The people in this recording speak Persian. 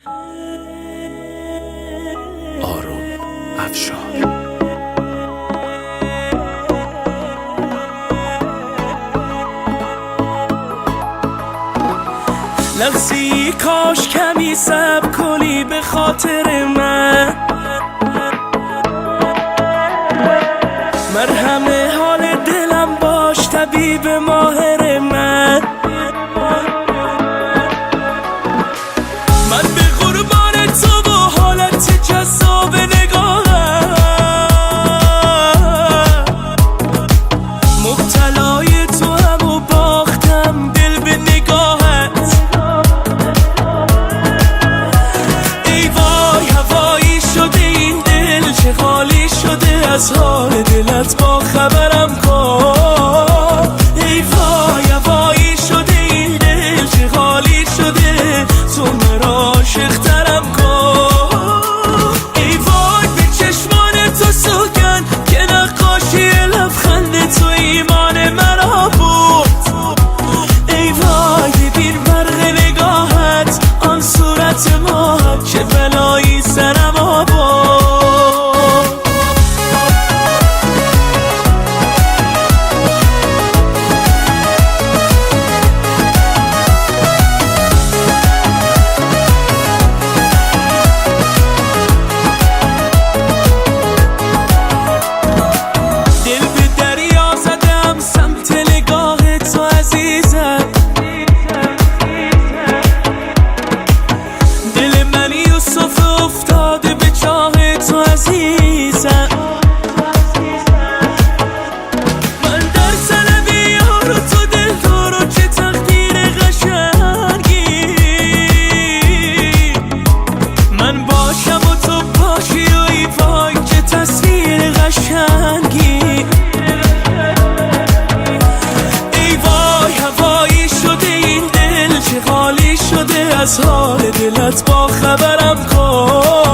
آروم افشار. لحظی کاش کمی صبر کنی به خاطر من، مرهم حال دلم باش طبیب ماهر من. من به قربان تو و حالت جذاب نگاهم، مبتلای تو هم و باختم دل به نگاهت. ای وای هوایی شده این دل، چه خالی شده از حال دلت، با خبرم کن. ای وای هوایی شده این دل، چه خالی شده، تو مرا عاشق‌ترم کن. ای وای به چشمان تو سوگن که نقاشی لبخند تو ایمان مرا بود. ای وای ببین برق نگاهت، آن صورت ماه، چه بلایی سرم آورد. من در سلبی یارو تو دل دارو، چه تقدیر قشنگی. من باشم و تو باشی و ای وای چه تصویر قشنگی. ای وای هوایی شده این دل، چه خالی شده از حال دلت، با خبرم کن.